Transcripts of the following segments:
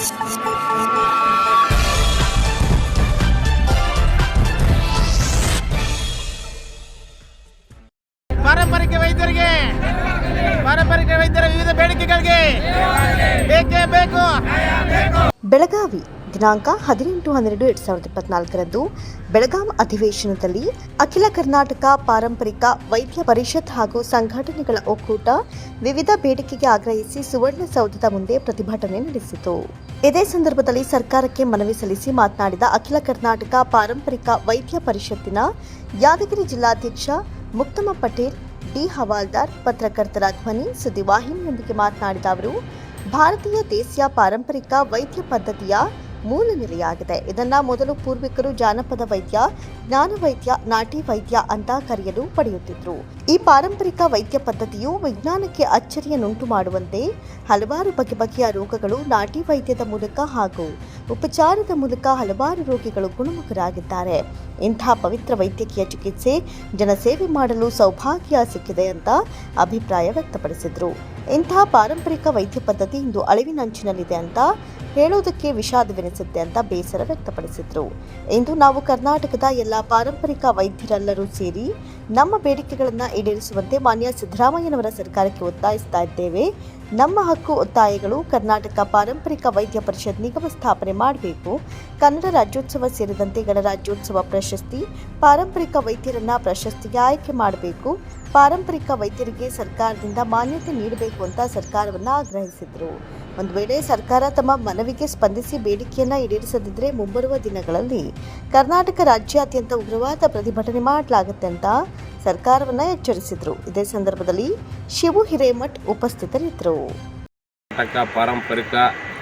ಪಾರಂಪರಿಕ ವೈದ್ಯರ ವಿವಿಧ ಬೇಡಿಕೆಗಳಿಗೆ ಬೇಕೇ ಬೇಕು. ಬೆಳಗಾವಿ ದಿನಾಂಕ 18/12/2024 ಬೆಳಗಾಂ ಅಧಿವೇಶನದಲ್ಲಿ ಅಖಿಲ ಕರ್ನಾಟಕ ಪಾರಂಪರಿಕ ವೈದ್ಯ ಪರಿಷತ್ ಹಾಗೂ ಸಂಘಟನೆಗಳ ಒಕ್ಕೂಟ ವಿವಿಧ ಬೇಡಿಕೆಗೆ ಆಗ್ರಹಿಸಿ ಸುವರ್ಣಸೌಧದ ಮುಂದೆ ಪ್ರತಿಭಟನೆ ನಡೆಸಿತು. ಇದೇ ಸಂದರ್ಭದಲ್ಲಿ ಸರ್ಕಾರಕ್ಕೆ ಮನವಿ ಸಲ್ಲಿಸಿ ಮಾತನಾಡಿದ ಅಖಿಲ ಕರ್ನಾಟಕ ಪಾರಂಪರಿಕ ವೈದ್ಯ ಪರಿಷತ್ತಿನ ಯಾದಗಿರಿ ಜಿಲ್ಲಾಧ್ಯಕ್ಷ ಮುಕ್ತಮ ಪಟೇಲ್ ಡಿ ಹವಾಲ್ದಾರ್ ಪತ್ರಕರ್ತರ ಧ್ವನಿ ಸುದ್ದಿವಾಹಿನಿಯೊಂದಿಗೆ ಮಾತನಾಡಿದ ಅವರು, ಭಾರತೀಯ ದೇಸಿಯ ಪಾರಂಪರಿಕ ವೈದ್ಯ ಪದ್ಧತಿಯ ಮೂಲ ನೆಲೆಯಾಗಿದೆ. ಇದನ್ನ ಮೊದಲು ಪೂರ್ವಿಕರು ಜಾನಪದ ವೈದ್ಯ, ಜ್ಞಾನ ವೈದ್ಯ, ನಾಟಿ ವೈದ್ಯ ಅಂತ ಕರೆಯಲು ಪಡೆಯುತ್ತಿದ್ರು. ಈ ಪಾರಂಪರಿಕ ವೈದ್ಯ ಪದ್ಧತಿಯು ವಿಜ್ಞಾನಕ್ಕೆ ಅಚ್ಚರಿಯನ್ನುಂಟು ಮಾಡುವಂತೆ ಹಲವಾರು ಬಗೆಯ ರೋಗಗಳು ನಾಟಿ ವೈದ್ಯದ ಮೂಲಕ ಹಾಗೂ ಉಪಚಾರದ ಮೂಲಕ ಹಲವಾರು ರೋಗಿಗಳು ಗುಣಮುಖರಾಗಿದ್ದಾರೆ. ಇಂಥ ಪವಿತ್ರ ವೈದ್ಯಕೀಯ ಚಿಕಿತ್ಸೆ ಜನಸೇವೆ ಮಾಡಲು ಸೌಭಾಗ್ಯ ಸಿಕ್ಕಿದೆ ಅಂತ ಅಭಿಪ್ರಾಯ ವ್ಯಕ್ತಪಡಿಸಿದರು. ಇಂಥ ಪಾರಂಪರಿಕ ವೈದ್ಯ ಪದ್ಧತಿ ಇಂದು ಅಳಿವಿನಂಚಿನಲ್ಲಿದೆ ಅಂತ ಹೇಳೋದಕ್ಕೆ ವಿಷಾದವೆನಿಸುತ್ತೆ ಅಂತ ಬೇಸರ ವ್ಯಕ್ತಪಡಿಸಿದರು. ಇಂದು ನಾವು ಕರ್ನಾಟಕದ ಎಲ್ಲ ಪಾರಂಪರಿಕ ವೈದ್ಯರೆಲ್ಲರೂ ಸೇರಿ ನಮ್ಮ ಬೇಡಿಕೆಗಳನ್ನು ಈಡೇರಿಸುವಂತೆ ಮಾನ್ಯ ಸಿದ್ದರಾಮಯ್ಯನವರ ಸರ್ಕಾರಕ್ಕೆ ಒತ್ತಾಯಿಸ್ತಾ ಇದ್ದೇವೆ. ನಮ್ಮ ಹಕ್ಕು ಒತ್ತಾಯಗಳು ಕರ್ನಾಟಕ ಪಾರಂಪರಿಕ ವೈದ್ಯ ಪರಿಷತ್ ನಿಗಮ ಸ್ಥಾಪನೆ ಮಾಡಬೇಕು. ಕನ್ನಡ ರಾಜ್ಯೋತ್ಸವ ಸೇರಿದಂತೆ ಗಣರಾಜ್ಯೋತ್ಸವ ಪ್ರಶಸ್ತಿ ಪಾರಂಪರಿಕ ವೈದ್ಯರನ್ನ ಪ್ರಶಸ್ತಿಗೆ ಆಯ್ಕೆ ಮಾಡಬೇಕು. ಪಾರಂಪರಿಕ ವೈದ್ಯರಿಗೆ ಸರ್ಕಾರದಿಂದ ಮಾನ್ಯತೆ ನೀಡಬೇಕು ಅಂತ ಸರ್ಕಾರವನ್ನು ಆಗ್ರಹಿಸಿದರು. ಒಂದು ವೇಳೆ ಸರ್ಕಾರ ತಮ್ಮ ಮನವಿಗೆ ಸ್ಪಂದಿಸಿ ಬೇಡಿಕೆಯನ್ನು ಈಡೇರಿಸದಿದ್ದರೆ ಮುಂಬರುವ ದಿನಗಳಲ್ಲಿ ಕರ್ನಾಟಕ ರಾಜ್ಯಾದ್ಯಂತ ಉಗ್ರವಾದ ಪ್ರತಿಭಟನೆ ಮಾಡಲಾಗುತ್ತೆ ಅಂತ ಸರ್ಕಾರವನ್ನು ಎಚ್ಚರಿಸಿದರು. ಇದೇ ಸಂದರ್ಭದಲ್ಲಿ ಶಿವು ಹಿರೇಮಠ್ ಉಪಸ್ಥಿತರಿದ್ದರು. ಕರ್ನಾಟಕ ಪಾರಂಪರಿಕ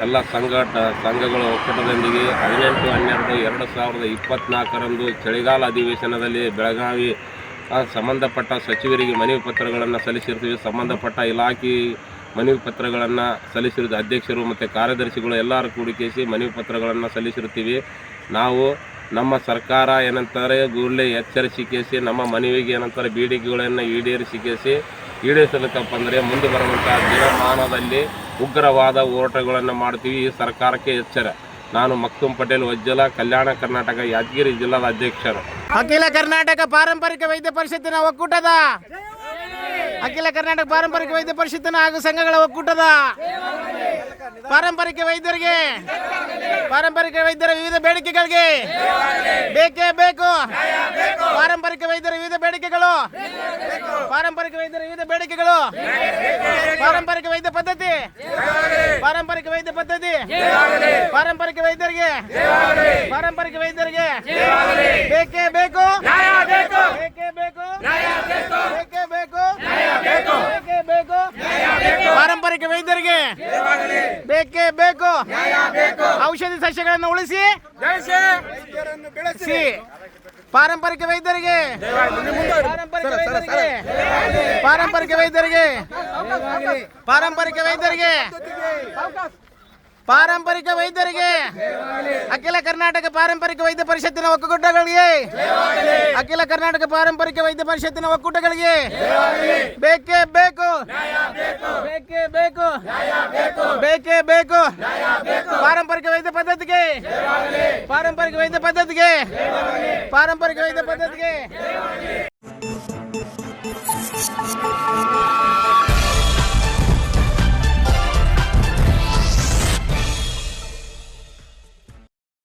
ಎಲ್ಲ ಸಂಘಗಳ ಒಕ್ಕೂಟದೊಂದಿಗೆ 18/12/2024 ಚಳಿಗಾಲ ಅಧಿವೇಶನದಲ್ಲಿ ಬೆಳಗಾವಿ ಸಂಬಂಧಪಟ್ಟ ಸಚಿವರಿಗೆ ಮನವಿ ಪತ್ರಗಳನ್ನು ಸಲ್ಲಿಸಿರ್ತೀವಿ. ಸಂಬಂಧಪಟ್ಟ ಇಲಾಖೆ ಮನವಿ ಪತ್ರಗಳನ್ನು ಸಲ್ಲಿಸಿರೋದು ಅಧ್ಯಕ್ಷರು ಮತ್ತು ಕಾರ್ಯದರ್ಶಿಗಳು ಎಲ್ಲರೂ ಕೂಡಿಸಿ ಮನವಿ ಪತ್ರಗಳನ್ನು ಸಲ್ಲಿಸಿರ್ತೀವಿ. ನಾವು ನಮ್ಮ ಸರ್ಕಾರ ಏನಂತಾರೆ ಕೂಡಲೇ ಎಚ್ಚರಿಸಿ ನಮ್ಮ ಮನವಿಗೆ ಏನಂತಾರೆ ಬೇಡಿಕೆಗಳನ್ನು ಈಡೇರಿಸಲಿಕ್ಕಪ್ಪ ಅಂದರೆ ಮುಂದೆ ಬರುವಂಥ ದಿನಮಾನದಲ್ಲಿ ಉಗ್ರವಾದ ಹೋರಾಟಗಳನ್ನು ಮಾಡ್ತೀವಿ. ಈ ಸರ್ಕಾರಕ್ಕೆ ಎಚ್ಚರ. ನಾನು ಮಕ್ತುಮ್ ಪಟೇಲ್ ವಜ್ಜಲ, ಕಲ್ಯಾಣ ಕರ್ನಾಟಕ ಯಾದಗಿರಿ ಜಿಲ್ಲಾದ ಅಧ್ಯಕ್ಷರು. ಅಖಿಲ ಕರ್ನಾಟಕ ಪಾರಂಪರಿಕ ವೈದ್ಯ ಪರಿಷತ್ತಿನ ಒಕ್ಕೂಟದ ಅಖಿಲ ಕರ್ನಾಟಕ ಪಾರಂಪರಿಕ ವೈದ್ಯ ಪರಿಷತ್ತಿನ ಹಾಗೂ ಸಂಘಗಳ ಒಕ್ಕೂಟದ ಪಾರಂಪರಿಕ ವೈದ್ಯರ ವಿವಿಧ ಬೇಡಿಕೆಗಳಿಗೆ ಬೇಕೇ ಬೇಕು. ಪಾರಂಪರಿಕ ವೈದ್ಯರ ವಿವಿಧ ಬೇಡಿಕೆಗಳು ಪಾರಂಪರಿಕ ವೈದ್ಯರ ವಿವಿಧ ಬೇಡಿಕೆಗಳು ಪಾರಂಪರಿಕ ವೈದ್ಯ ಪದ್ಧತಿ ಪಾರಂಪರಿಕ ವೈದ್ಯ ಪದ್ಧತಿ ಪಾರಂಪರಿಕ ವೈದ್ಯರಿಗೆ ಬೇಕೇ ಬೇಕು. ಬೇಕೇ ಬೇಕು. ಬೇಕೇ ಬೇಕು. ಪಾರಂಪರಿಕ ವೈದ್ಯರಿಗೆ ಬೇಕೇ ಬೇಕು. ಔಷಧಿ ಸಸ್ಯಗಳನ್ನು ಉಳಿಸಿ ಪಾರಂಪರಿಕ ವೈದ್ಯರಿಗೆ ಅಖಿಲ ಕರ್ನಾಟಕ ಪಾರಂಪರಿಕ ವೈದ್ಯ ಪರಿಷತ್ತಿನ ಒಕ್ಕೂಟಗಳಿಗೆ ಬೇಕೇ ಬೇಕು. ಪಾರಂಪರಿಕ ವೈದ್ಯ ಪದ್ಧತಿಗೆ